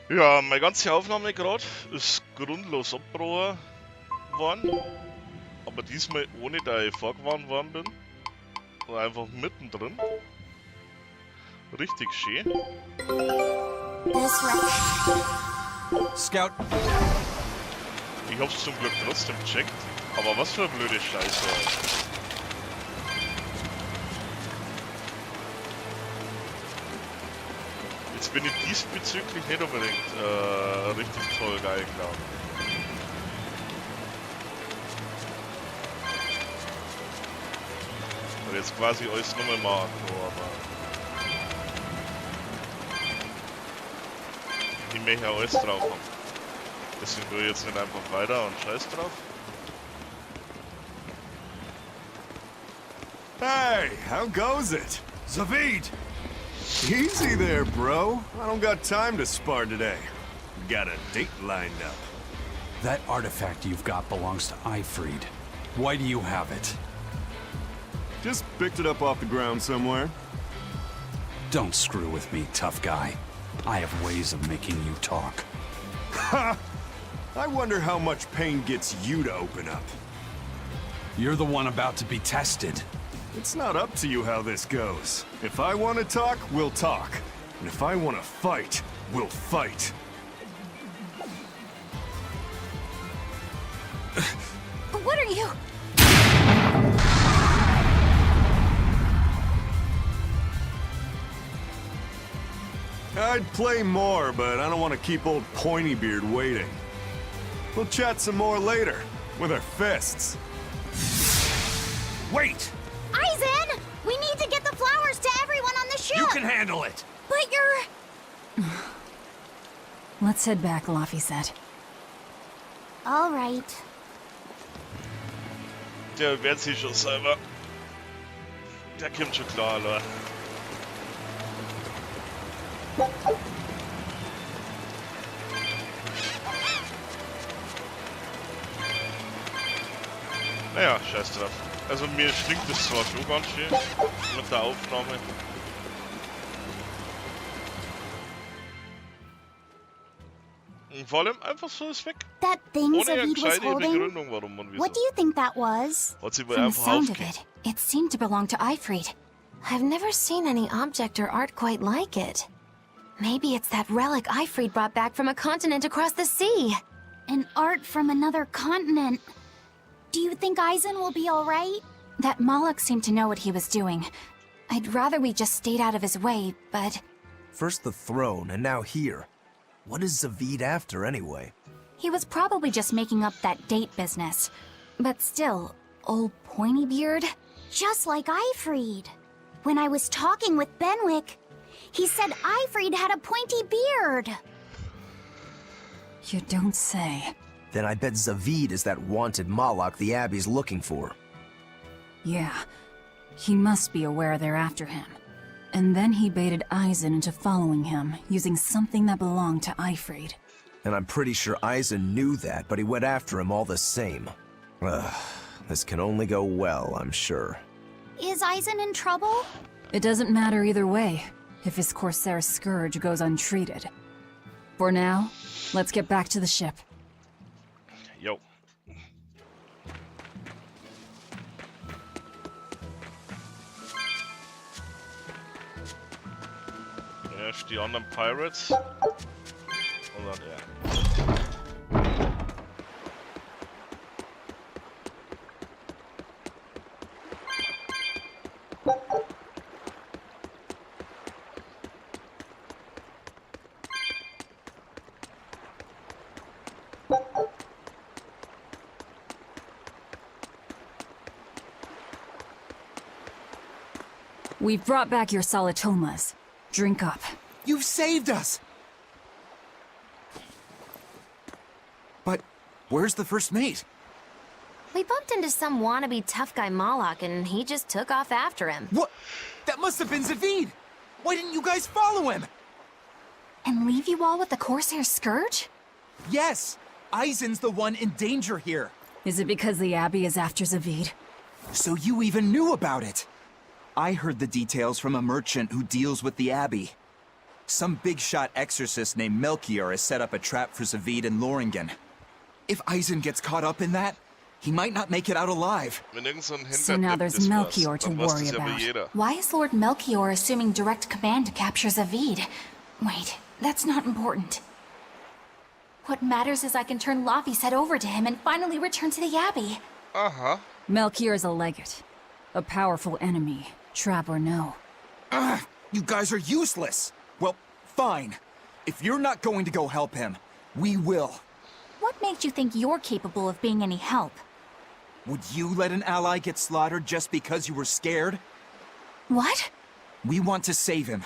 Ja, meine ganze Aufnahme gerade ist grundlos abgebrochen worden, aber diesmal ohne, dass ich vorgewarnt worden bin, sondern einfach mittendrin. Richtig schön. Scout. Ich hab's zum Glück trotzdem gecheckt, aber was für eine blöde Scheiße. Jetzt bin ich diesbezüglich nicht unbedingt richtig toll geil, glaube ich. Und jetzt quasi alles nochmal machen, aber ich möchte ja alles drauf haben. Deswegen tue ich jetzt nicht einfach weiter und scheiß drauf. Hey, how goes it? Zavid! Easy there, bro. I don't got time to spar today. Got a date lined up. That artifact you've got belongs to Ifried. Why do you have it? Just picked it up off the ground somewhere. Don't screw with me, tough guy. I have ways of making you talk. Ha! I wonder how much pain gets you to open up. You're the one about to be tested. It's not up to you how this goes. If I want to talk, we'll talk. And if I want to fight, we'll fight. What are you? I'd play more, but I don't want to keep old Pointybeard waiting. We'll chat some more later, with our fists. Wait! Aizen! We need to get the flowers to everyone on the ship! You can handle it! But you're... Let's head back, Laffy said. All right. Der wird sich schon selber. Der kommt schon klar, Leute. Naja, scheiß drauf. Also mir stinkt es zwar schon ganz schön mit der Aufnahme. Und vor allem einfach so ist weg. That thing Ohne eine Zavid was gescheite holding? Begründung, warum und wieso. What do you think that was? Hat sie wohl From the einfach sound of aufgegeben. it, it seemed to belong to Ifried. I've never seen any object or art quite like it. Maybe it's that relic Ifried brought back from a continent across the sea. An art from another continent. Do you think Aizen will be all right? That Moloch seemed to know what he was doing. I'd rather we just stayed out of his way, but... First the throne, and now here. What is Zavid after, anyway? He was probably just making up that date business. But still, old Pointybeard? Just like Ifried. When I was talking with Benwick, he said Ifried had a pointy beard. You don't say. Then I bet Zavid is that wanted Moloch the Abbey's looking for. Yeah. He must be aware they're after him. And then he baited Aizen into following him, using something that belonged to Ifried. And I'm pretty sure Aizen knew that, but he went after him all the same. Ugh, this can only go well, I'm sure. Is Aizen in trouble? It doesn't matter either way, if his Corsair scourge goes untreated. For now, let's get back to the ship. Jo. Erst die anderen Pirates. Und dann er. We've brought back your Solitomas. Drink up. You've saved us! But where's the first mate? We bumped into some wannabe tough guy Moloch and he just took off after him. What? That must have been Zavid! Why didn't you guys follow him? And leave you all with the Corsair Scourge? Yes! Eisen's the one in danger here. Is it because the Abbey is after Zavid? So you even knew about it? I heard the details from a merchant who deals with the Abbey. Some big-shot exorcist named Melchior has set up a trap for Zavid and Lothringen. If Eisen gets caught up in that, he might not make it out alive. Wenn irgend so ein So now Hintertipp there's ist was, Melchior to dann weiß worry das ja wohl about. jeder. Why is Lord Melchior assuming direct command to capture Zavid? Wait, that's not important. What matters is I can turn Lavi's head over to him and finally return to the Abbey. Aha. Melchior is a legate. A powerful enemy, trap or no. Ugh, you guys are useless! Well, fine. If you're not going to go help him, we will. What makes you think you're capable of being any help? Would you let an ally get slaughtered just because you were scared? What? We want to save him.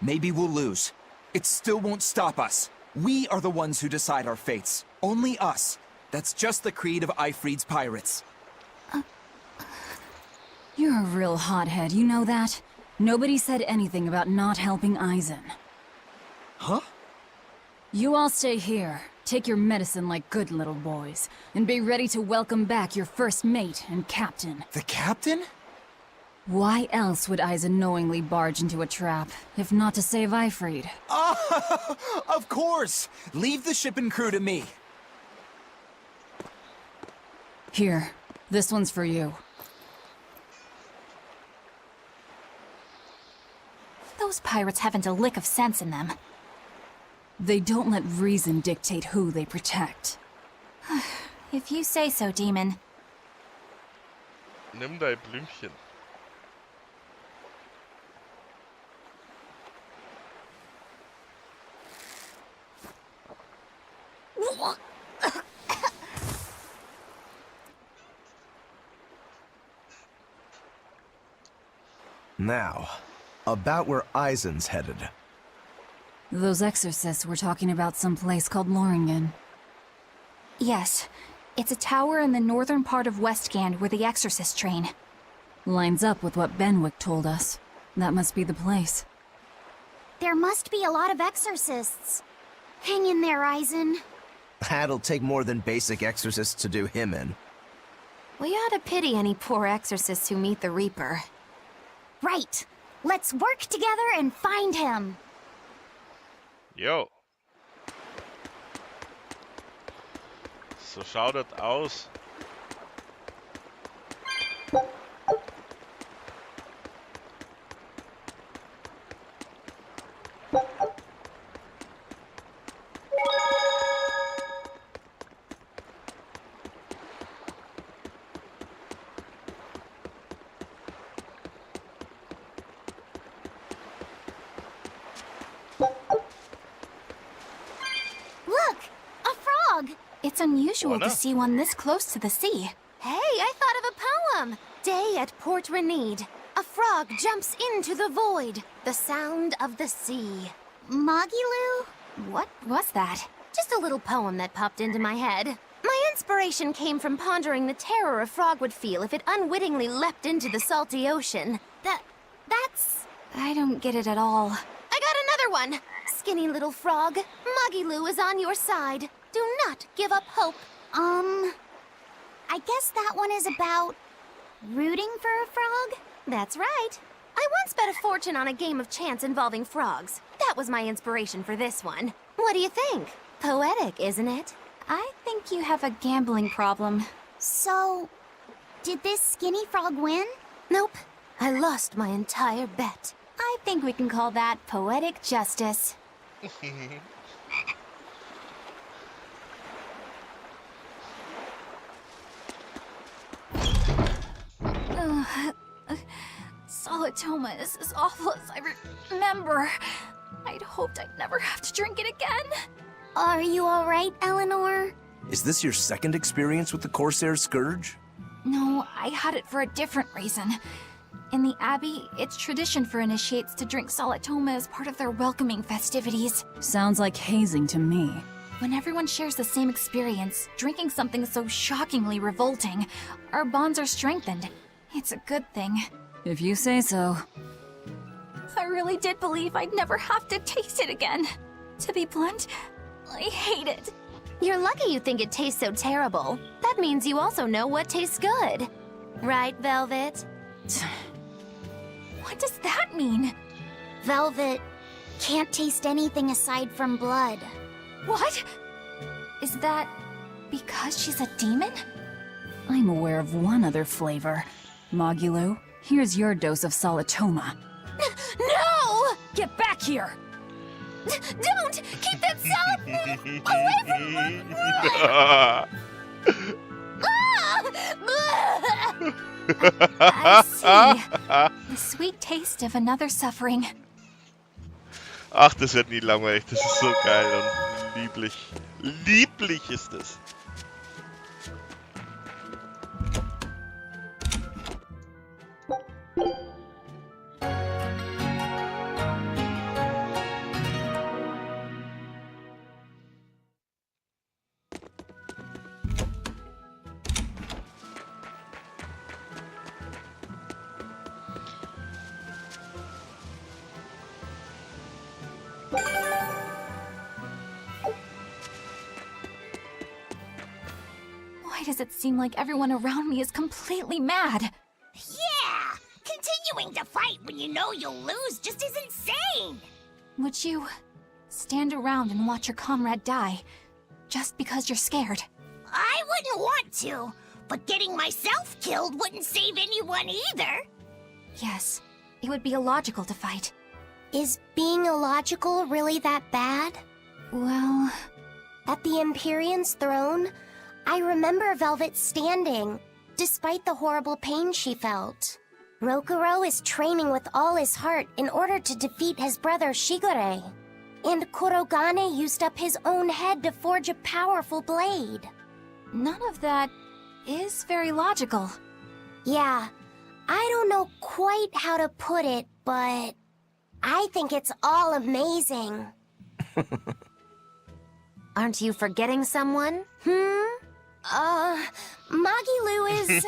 Maybe we'll lose. It still won't stop us. We are the ones who decide our fates. Only us. That's just the creed of Eifried's pirates. You're a real hothead, you know that? Nobody said anything about not helping Eisen. Huh? You all stay here, take your medicine like good little boys, and be ready to welcome back your first mate and captain. The captain? Why else would Eisen knowingly barge into a trap, if not to save Eifried? Ah, of course! Leave the ship and crew to me. Here, this one's for you. Those pirates haven't a lick of sense in them. They don't let reason dictate who they protect. If you say so, Demon. Nimm dein Blümchen. Now, about where Eisen's headed. Those exorcists were talking about some place called Lothringen. Yes. It's a tower in the northern part of Westgand where the exorcists train. Lines up with what Benwick told us. That must be the place. There must be a lot of exorcists. Hang in there, Eisen. That'll take more than basic exorcists to do him in. We ought to pity any poor exorcists who meet the Reaper. Right. Let's work together and find him. Jo. So schaut das aus. Look! A frog! It's unusual to Wanna? see one this close to the sea. Hey, I thought of a poem! Day at Port Renede. A frog jumps into the void. The sound of the sea. Magilu? What was that? Just a little poem that popped into my head. My inspiration came from pondering the terror a frog would feel if it unwittingly leapt into the salty ocean. That's... I don't get it at all. I got another one! Skinny little frog, Magilu is on your side. Do not give up hope. I guess that one is about... rooting for a frog? That's right. I once bet a fortune on a game of chance involving frogs. That was my inspiration for this one. What do you think? Poetic, isn't it? I think you have a gambling problem. So... did this skinny frog win? Nope. I lost my entire bet. I think we can call that poetic justice. Solitoma is as awful as I remember. I'd hoped I'd never have to drink it again. Are you alright, Eleanor? Is this your second experience with the Corsair Scourge? No, I had it for a different reason. In the Abbey, it's tradition for initiates to drink Solitoma as part of their welcoming festivities. Sounds like hazing to me. When everyone shares the same experience, drinking something so shockingly revolting, our bonds are strengthened. It's a good thing. If you say so. I really did believe I'd never have to taste it again. To be blunt, I hate it. You're lucky you think it tastes so terrible. That means you also know what tastes good. Right, Velvet? What does that mean? Velvet can't taste anything aside from blood. What? Is that because she's a demon? I'm aware of one other flavor. Mogulu, here's your dose of Salatoma. No! Get back here! Don't! Keep that salad away from me! I see. The sweet taste of another suffering. Ach, das wird nie langweilig. Das ist so geil und lieblich. Lieblich ist es. Why does it seem like everyone around me is completely mad? Yeah! Continuing to fight when you know you'll lose just is insane! Would you stand around and watch your comrade die just because you're scared? I wouldn't want to, but getting myself killed wouldn't save anyone either. Yes, it would be illogical to fight. Is being illogical really that bad? Well, At the Empyrean's throne, I remember Velvet standing, despite the horrible pain she felt. Rokuro is training with all his heart in order to defeat his brother Shigure. And Kurogane used up his own head to forge a powerful blade. none of that is very logical. Yeah, I don't know quite how to put it, but I think it's all amazing. Aren't you forgetting someone? Magilu is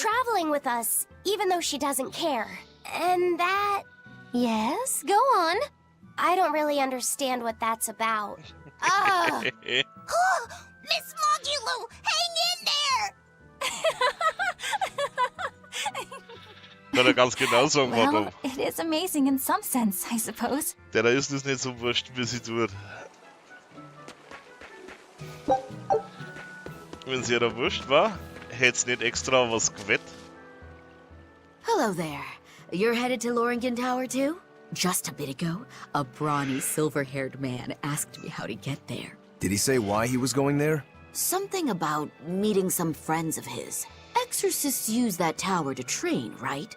traveling with us, even though she doesn't care. And that... Yes, go on. I don't really understand what that's about. Miss Magilu, hang in there! Kann er ganz genau sagen, Well, warum. it is amazing in some sense, I suppose. Der da ist es nicht so wurscht, wie sie tut. Wenn sie da wurscht war, hätt's nicht extra was gewett. Hello there. You're headed to Lothringen Tower too? Just a bit ago, a brawny, silver-haired man asked me how to get there. Did he say why he was going there? Something about meeting some friends of his. Exorcists use that tower to train, right?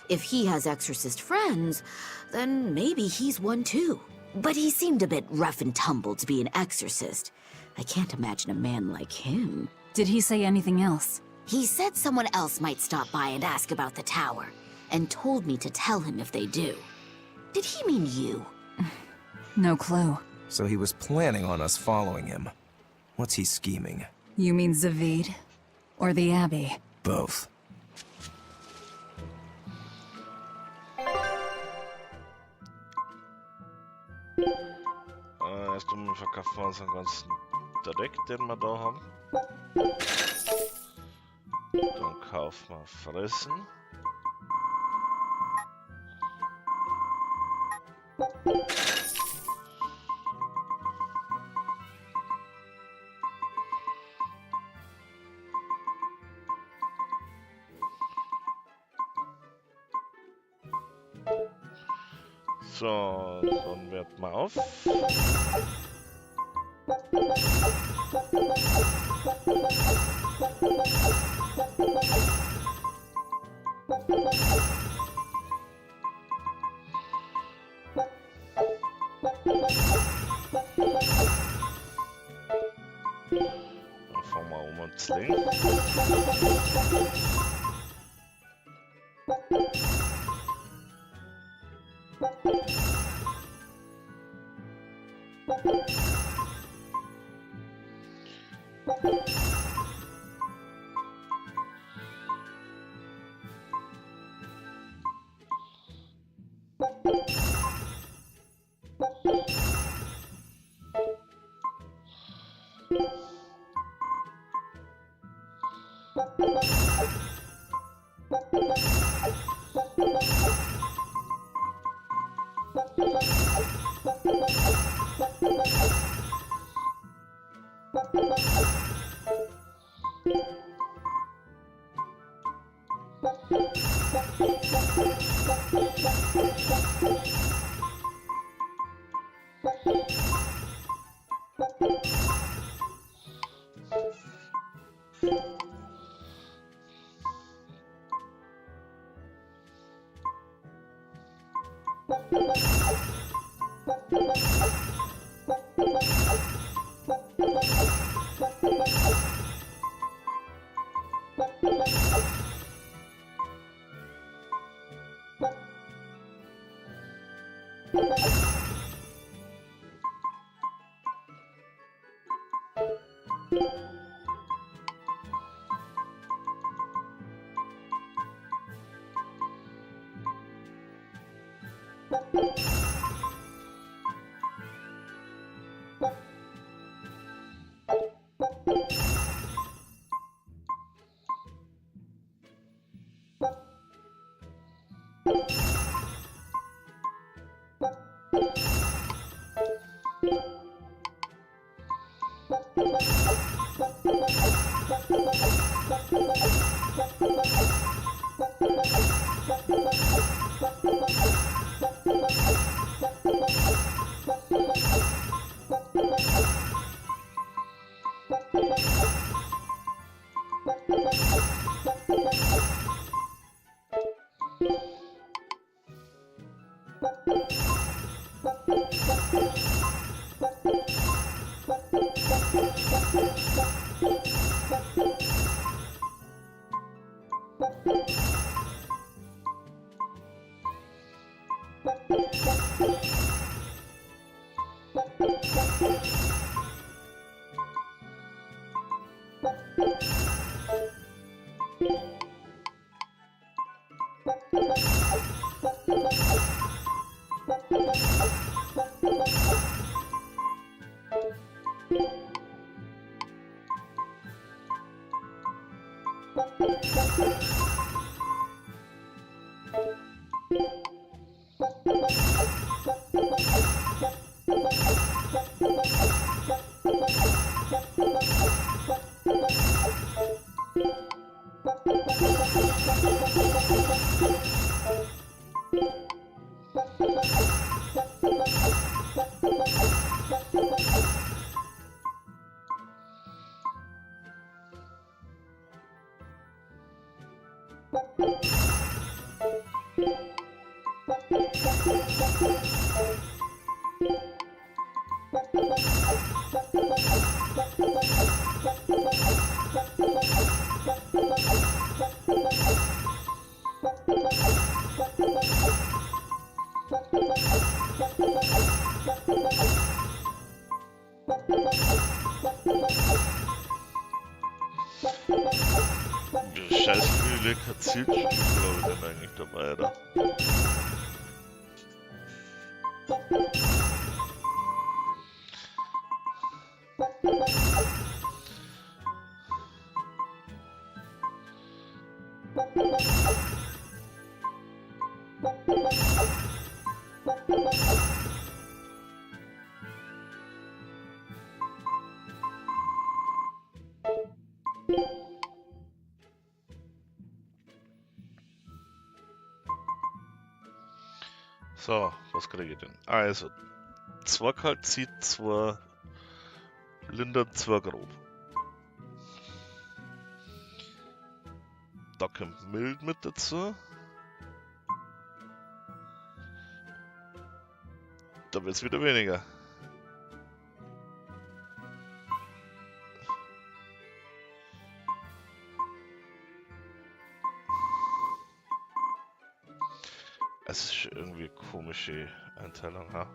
If he has exorcist friends, then maybe he's one too. But he seemed a bit rough and tumble to be an exorcist. I can't imagine a man like him. Did he say anything else? He said someone else might stop by and ask about the tower, and told me to tell him if they do. Did he mean you? No clue. So he was planning on us following him. What's he scheming? You mean Zavid? Or the Abbey? Both. Erst einmal verkaufen wir unseren ganzen Dreck, den wir da haben. Dann kaufen wir Fressen. So, dann werten wir auf. Dann fahren wir um und slingen. Scheiß viele Zielstufen, glaube ich, denn eigentlich dabei, oder? So, was kriege ich denn? Also, 2 kalt zieht, 2 lindert, 2 grob. Da kommt mild mit dazu. Da wird es wieder weniger. Es ist irgendwie eine komische Einteilung, ha?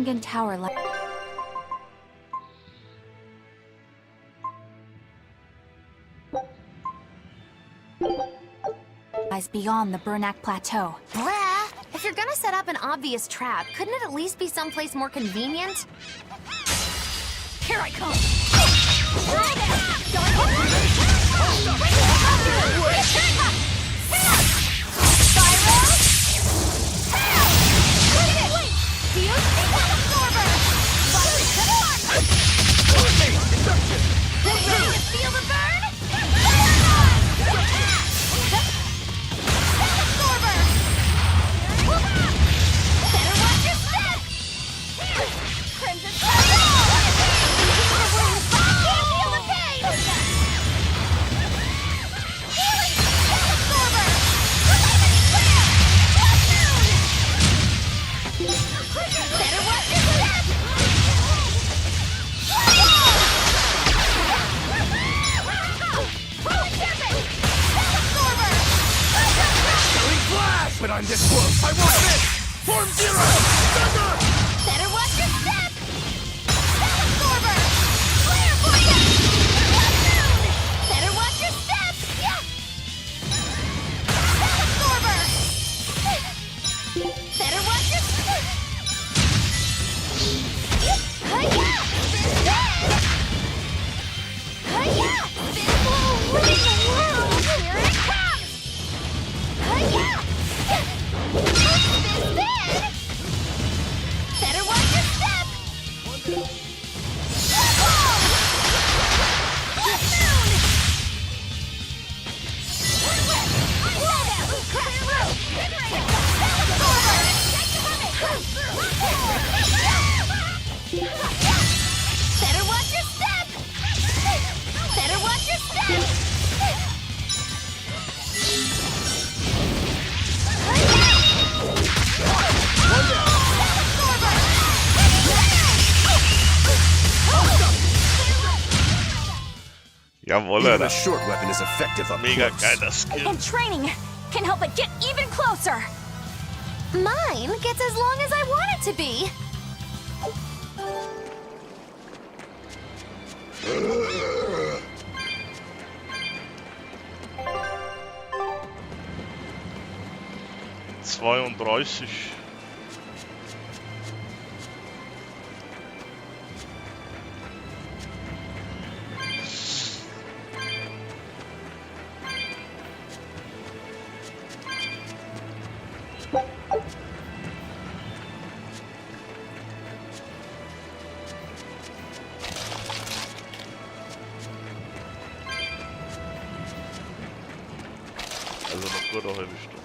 Lothringen Tower. Lies beyond the Burnak Plateau. Blah! If you're gonna set up an obvious trap, couldn't it at least be someplace more convenient? Here I come! Feel the burn? Better watch your step! Crimson feel the pain! Better watch your step! But I'm this close. I won't miss! Form zero! Thunder! Better watch your step! Absorber! Flare for you! Better watch your step! Absorber! Better watch your step! Hi-ya! Spin dead! Hi-ya! Spin blow! Winning the world! Here it comes! Hi-ya! Better watch your step! Better watch your step! Better watch your step! Jawohl, Even a Alter. short weapon is effective up Mega close. geiler Skill. And training can help it get even closer! Mine gets as long as I want it to be. Zweiunddreißig. Also noch gut eine halbe Stunde.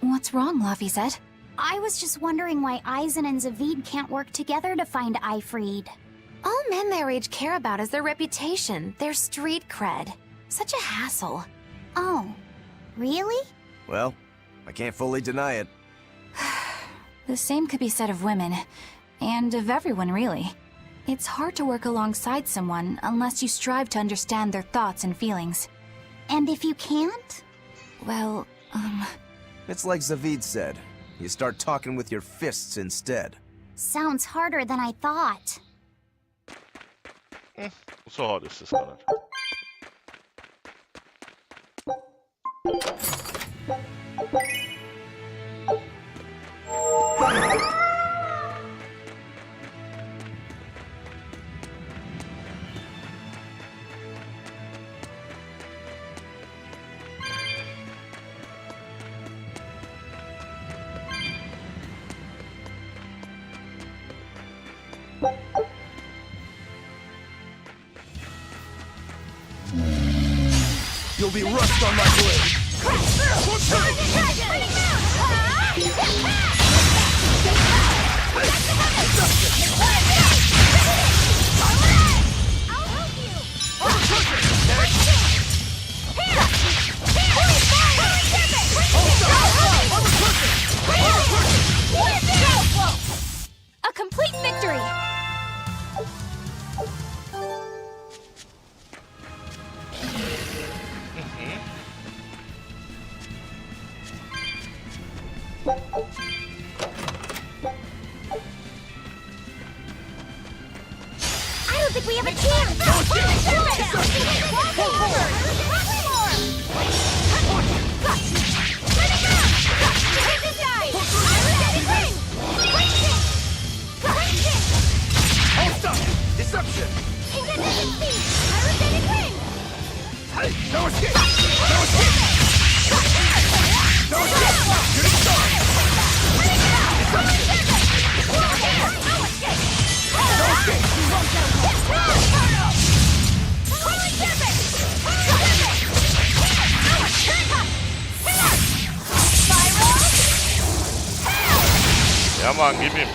What's wrong, Laphicet? I was just wondering why Eisen and Zavid can't work together to find Eifried. All men their age care about is their reputation, their street cred. Such a hassle. Oh, really? Well, I can't fully deny it. The same could be said of women, and of everyone, really. It's hard to work alongside someone unless you strive to understand their thoughts and feelings. And if you can't? Well, It's like Zavid said. You start talking with your fists instead. Sounds harder than I thought. So hart ist das gar nicht. You'll be rust on my blade. I don't think we have a chance! Deception! No escape! No escape! No escape! Good start! Ja, Mann, gib ihm.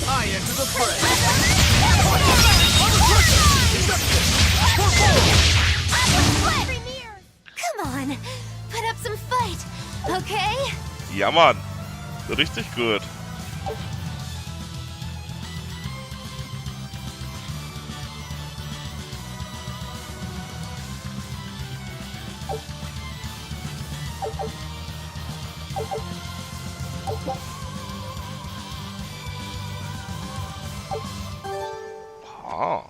I enter the fray! Come on, put up some fight, okay? Ja, Mann. Richtig gut. Ah.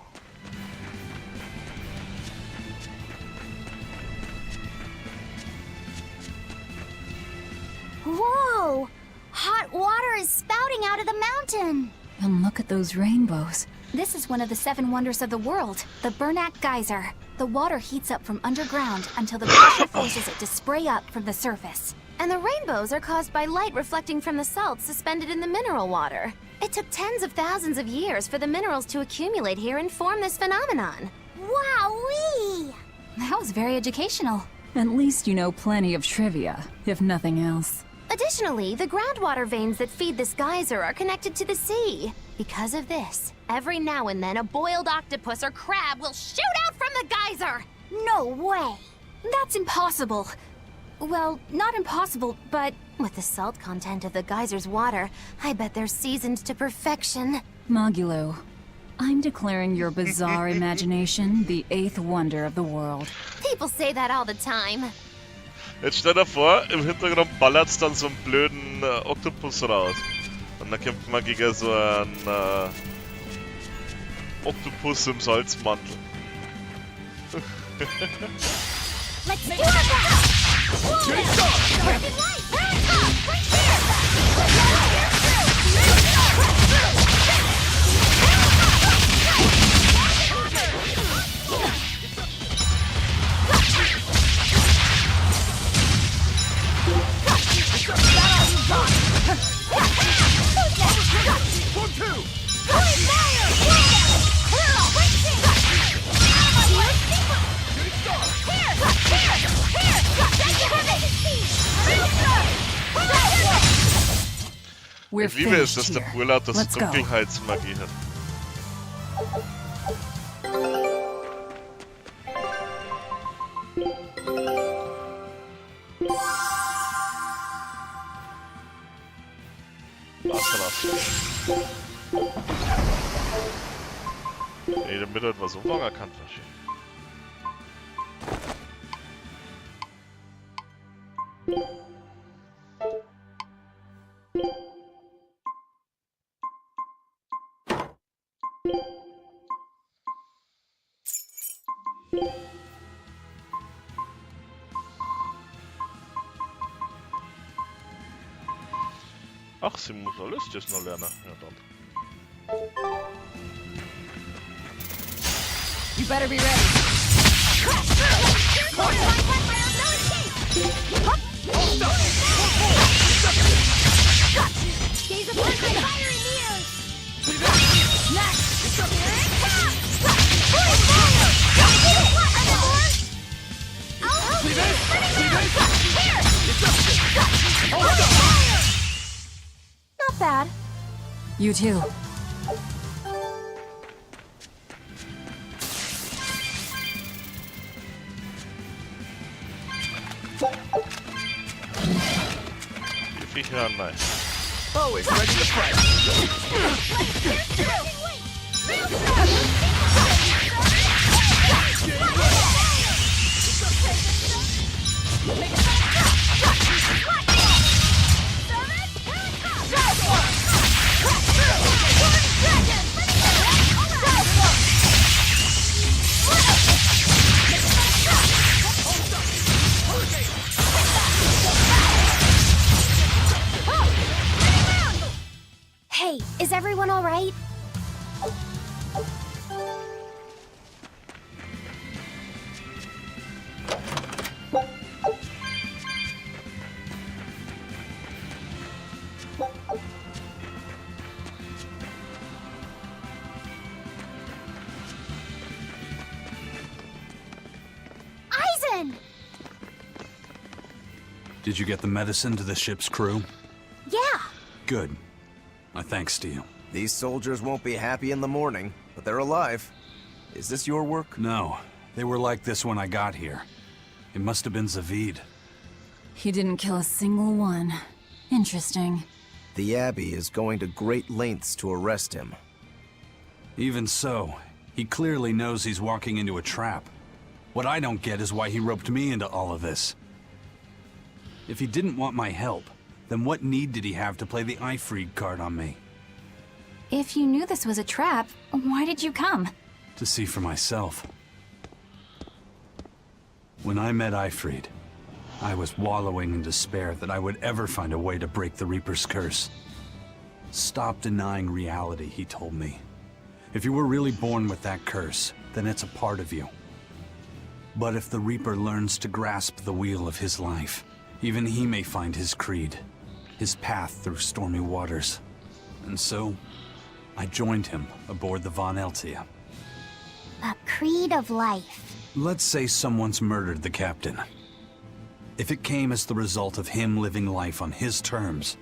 Whoa! Hot water is spouting out of the mountain! And look at those rainbows. This is one of the 7 wonders of the world, the Bernac Geyser. The water heats up from underground until the pressure forces it to spray up from the surface. And the rainbows are caused by light reflecting from the salts suspended in the mineral water. It took tens of thousands of years for the minerals to accumulate here and form this phenomenon. Wowee! That was very educational. At least you know plenty of trivia, if nothing else. Additionally, the groundwater veins that feed this geyser are connected to the sea. Because of this, every now and then a boiled octopus or crab will shoot out from the geyser! No way! That's impossible. Well, not impossible, but With the salt content of the geyser's water, I bet they're seasoned to perfection. Magulu, I'm declaring your bizarre imagination the 8th wonder of the world. People say that all the time. Jetzt stell dir vor, im Hintergrund ballert's dann so einen blöden Oktopus raus. Und dann kämpft man gegen so einen Oktopus im Salzmantel. Let's do We're Ich liebe es, dass finished der here. Urlaub das Let's go. Dunkelheitsmagie hat. Nee, damit hat was Umfang erkannt wahrscheinlich. Ach, sie muss alles das noch lernen. Ja, dann. You better be ready. Gaze upon my fire in the air! Next! You too. Die Viecher, nice. Always ready to fight. Hey, is everyone all right? Eisen! Did you get the medicine to the ship's crew? Yeah. Good. My thanks to you. These soldiers won't be happy in the morning, but they're alive. Is this your work? No. They were like this when I got here. It must have been Zavid. He didn't kill a single one. Interesting. The Abbey is going to great lengths to arrest him. Even so, he clearly knows he's walking into a trap. What I don't get is why he roped me into all of this. If he didn't want my help, then what need did he have to play the Eifried card on me? If you knew this was a trap, why did you come? To see for myself. When I met Eifried, I was wallowing in despair that I would ever find a way to break the Reaper's curse. Stop denying reality, he told me. If you were really born with that curse, then it's a part of you. But if the Reaper learns to grasp the wheel of his life, even he may find his creed, his path through stormy waters. And so, I joined him aboard the Von Eltia. A creed of life. Let's say someone's murdered the captain. If it came as the result of him living life on his terms,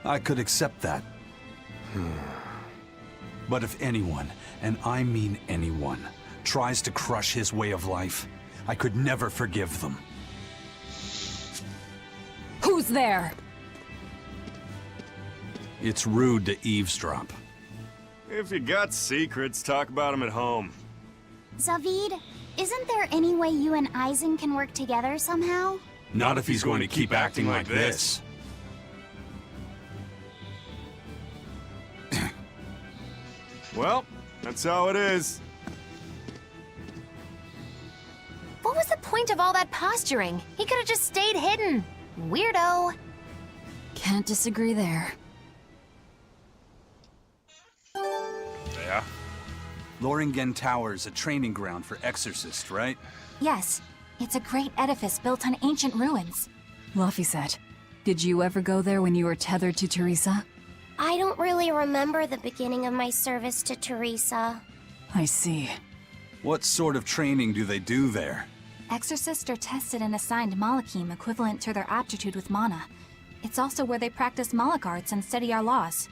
I could accept that. But if anyone, and I mean anyone, tries to crush his way of life, I could never forgive them. Who's there? It's rude to eavesdrop. If you got secrets, talk about them at home. Zavid, isn't there any way you and Eisen can work together somehow? Not if he's going to keep acting like this. Well, that's how it is. What was the point of all that posturing? He could have just stayed hidden. Weirdo. Can't disagree there. Ja. Lothringen Tower's a training ground for exorcists, right? Yes, it's a great edifice built on ancient ruins. Laphicet, did you ever go there when you were tethered to Teresa? I don't really remember the beginning of my service to Teresa. I see. What sort of training do they do there? Exorcists are tested and assigned Malachim equivalent to their aptitude with mana. It's also where they practice Malach arts and study our laws.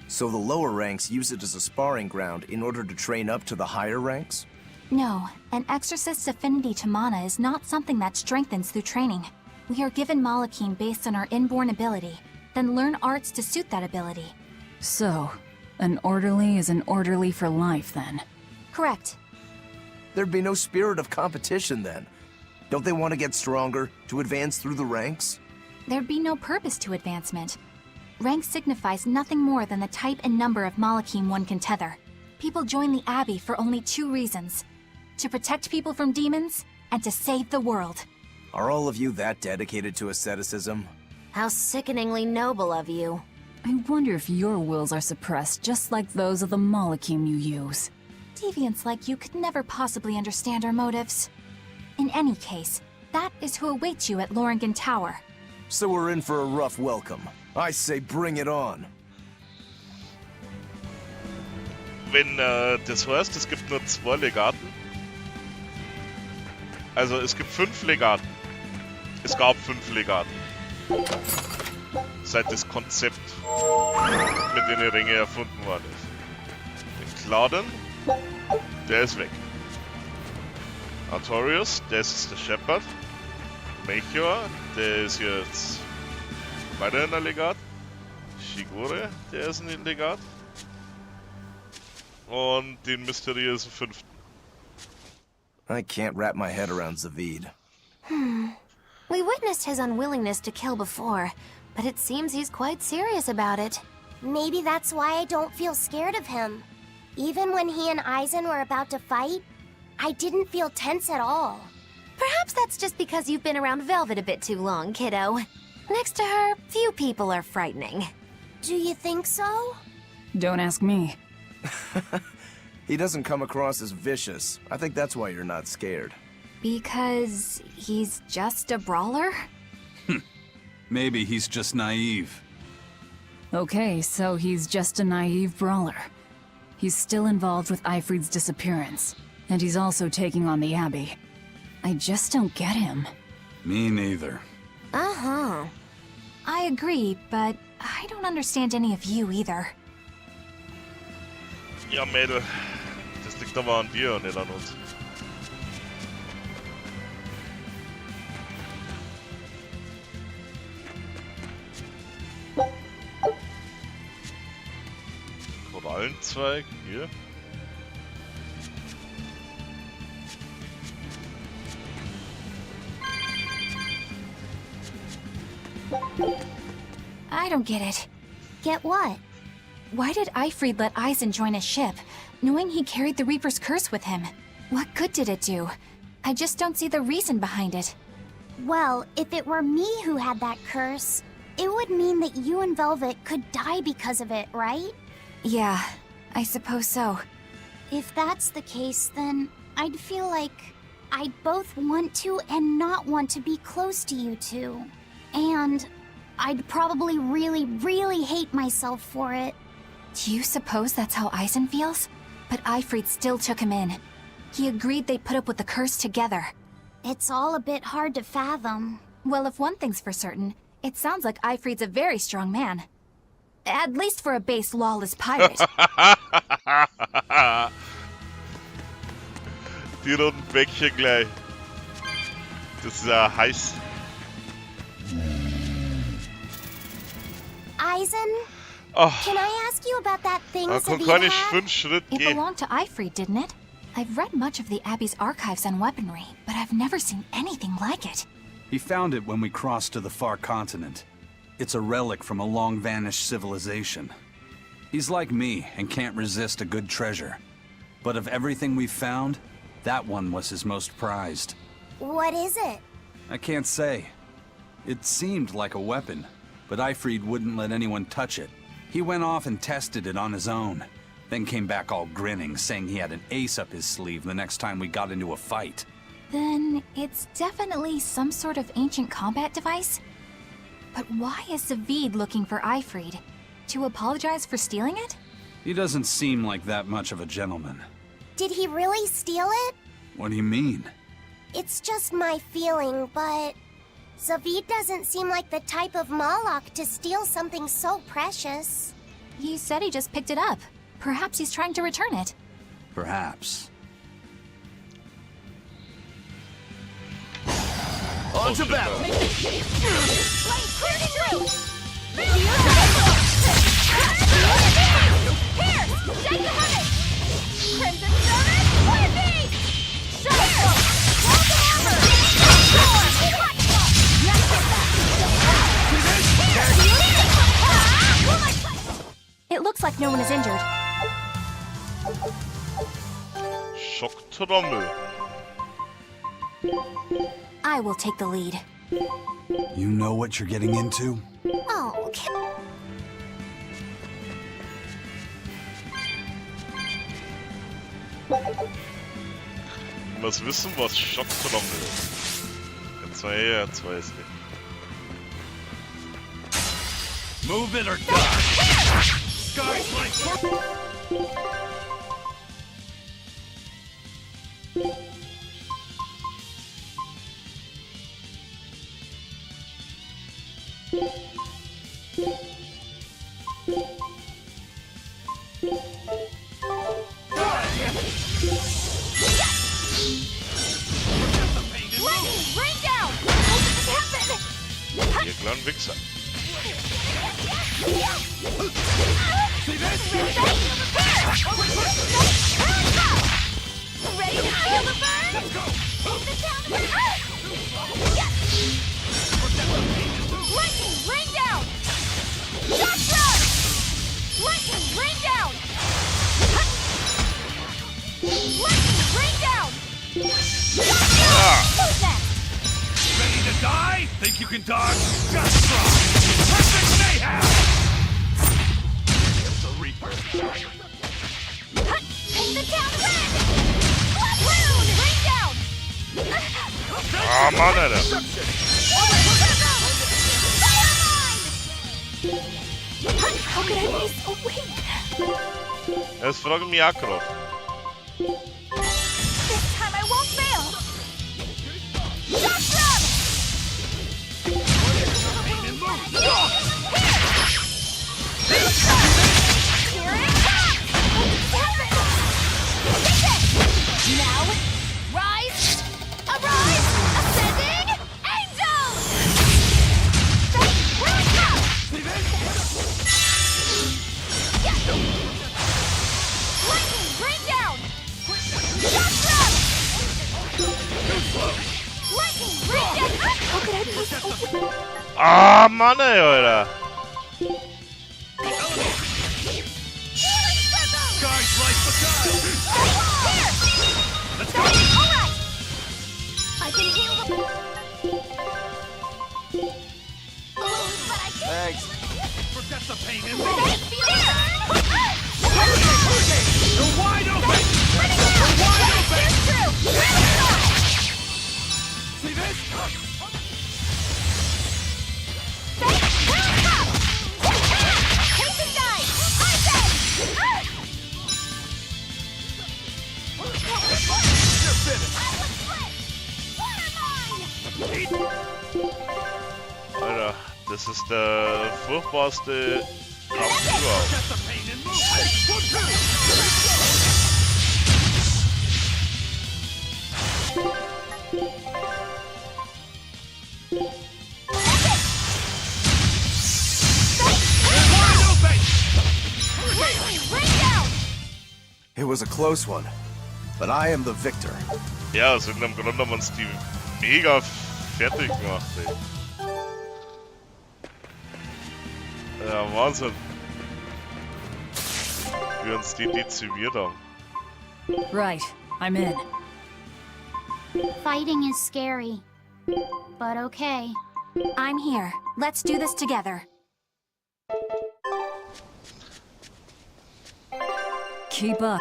So the lower ranks use it as a sparring ground in order to train up to the higher ranks? No, an exorcist's affinity to mana is not something that strengthens through training. We are given Malachim based on our inborn ability, then learn arts to suit that ability. So, an orderly is an orderly for life, then? Correct. There'd be no spirit of competition then. Don't they want to get stronger, to advance through the ranks? There'd be no purpose to advancement. Rank signifies nothing more than the type and number of Malachim one can tether. People join the Abbey for only two reasons: to protect people from demons, and to save the world. Are all of you that dedicated to asceticism? How sickeningly noble of you. I wonder if your wills are suppressed just like those of the Malachim you use. Deviants like you could never possibly understand our motives. In any case, that is who awaits you at Lothringen Tower. So we're in for a rough welcome. I say bring it on. Wenn das heißt, es gibt nur 2 Legaten. Also es gibt 5 Legaten. Es gab 5 Legaten. seit das Konzept mit den Ringen erfunden worden ist. Den Clauden, der ist weg. Artorius, der ist der Shepherd. Melchior, der ist jetzt weiterhin ein Legat. Shigure, der ist ein Legat. Und den mysteriösen 5. I can't wrap my head around Zavid. We witnessed his unwillingness to kill before, but it seems he's quite serious about it. Maybe that's why I don't feel scared of him. Even when he and Eisen were about to fight, I didn't feel tense at all. Perhaps that's just because you've been around Velvet a bit too long, kiddo. Next to her, few people are frightening. Do you think so? Don't ask me. He doesn't come across as vicious. I think that's why you're not scared. Because he's just a brawler? Maybe he's just naive. Okay, so he's just a naive brawler. He's still involved with Eifried's disappearance, and he's also taking on the Abbey. I just don't get him. Me neither. Uh-huh. I agree, but I don't understand any of you either. Ja, Mädel, das liegt aber an dir und nicht an uns. Korallenzweig, hier. I don't get it. Get what? Why did Eifried let Eisen join his ship, knowing he carried the Reaper's curse with him? What good did it do? I just don't see the reason behind it. Well, if it were me who had that curse, it would mean that you and Velvet could die because of it, right? Yeah, I suppose so. If that's the case, then I'd feel like I'd both want to and not want to be close to you two. And I'd probably really hate myself for it. Do you suppose that's how Eisen feels? But Eifried still took him in. He agreed they'd put up with the curse together. It's all a bit hard to fathom. Well, if one thing's for certain, it sounds like Eifried's a very strong man. At least for a base, lawless pirate. Die runden Bäckchen gleich. Das ist ja heiß. Eisen? Oh, Can I ask you about that thing man Zavid kann nicht had? 5 Schritt It gehen. belonged to Eifried, didn't it? I've read much of the Abbey's archives on weaponry, but I've never seen anything like it. He found it when we crossed to the far continent. It's a relic from a long-vanished civilization. He's like me and can't resist a good treasure. But of everything we've found, that one was his most prized. What is it? I can't say. It seemed like a weapon, but Eifried wouldn't let anyone touch it. He went off and tested it on his own, then came back all grinning, saying he had an ace up his sleeve the next time we got into a fight. Then it's definitely some sort of ancient combat device? But why is Zavid looking for Eifried? To apologize for stealing it? He doesn't seem like that much of a gentleman. Did he really steal it? What do you mean? It's just my feeling, but Zavid doesn't seem like the type of Moloch to steal something so precious. He said he just picked it up. Perhaps he's trying to return it. Perhaps. On to battle! It looks like no one is injured. Schocktrommel. I will take the lead. You know what you're getting into? Oh, okay. Du musst wissen, was Schocktrommel ist. Jetzt mal her, jetzt weiß ich. Move it or die! Skies like... sogar ein Wichser. Ready to feel the burn? Let's go! Lightning, rain down! Shock run! Lightning, rain down! Lightning, rain down! Shock run! Who's next? Ready to die? Think you can dodge? Just try! Perfect mayhem! Here's the Reaper. Paint the town red! Balloon, rain down! Ah, Mann, Alter. How could I be so weak? Das frage ich mich auch gerade. This time I won't fail! Shock run! Here it comes! Take it! Now, rise! Arise! Ascending! Angels! Here it comes! Yes! Lightning, rain down! Shock run! Lightning, rain down! How could I be so weak? Ah, Mann, ey, Alter. Guys like the guy! Let's go! Alright! I can heal the... But I can't... Thanks. Forget the pain and There! You're wide open! Running out! You're wide open! Here's through! Really fast! See this? Take the side! I said! You're finished! Alter, das ist der furchtbarste Kampf überhaupt. Forget the pain and move! Wide open! Rain down! It was a close one, but I am the victor. Ja, aus irgendeinem Grund haben uns die mega fertig gemacht, ey. Ja, Wahnsinn. Wie uns die dezimiert haben. Right, I'm in. Fighting is scary, but okay. I'm here. Let's do this together. Keep up.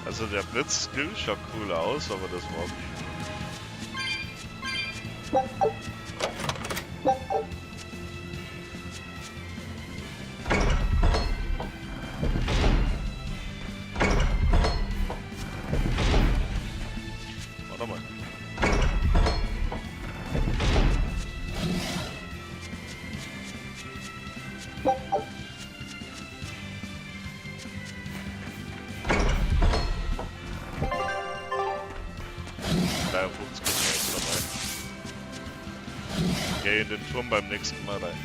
Also der Blitzskill schaut cool aus, aber das war's. Warte mal. Geh in den Turm beim nächsten Mal rein.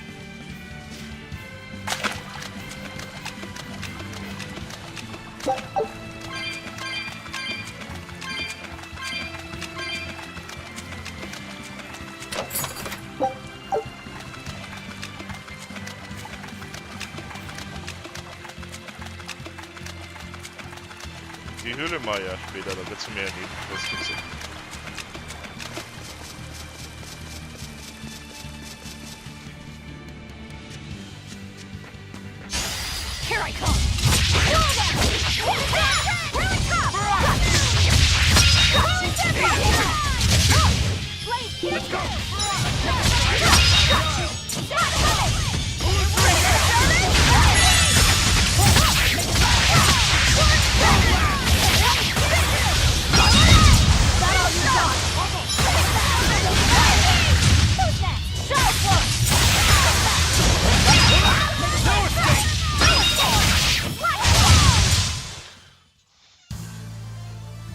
Die Höhle mal ja später, da wird's mehr Nebenquests. Here I come! Here I come! Let's go!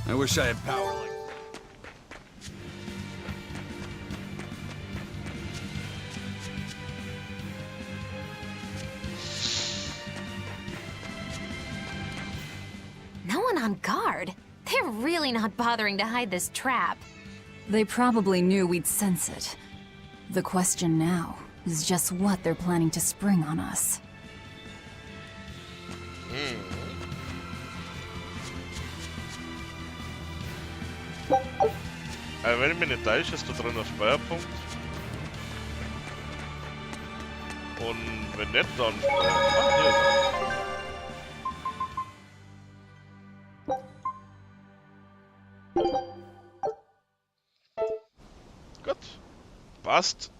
I wish I had power like on guard. They're really not bothering to hide this trap. They probably knew we'd sense it. The question now is just what they're planning to spring on us. Wenn ich mich nicht täusche, ist da drin ein Speicherpunkt. Und wenn nicht, dann... Gut. Passt.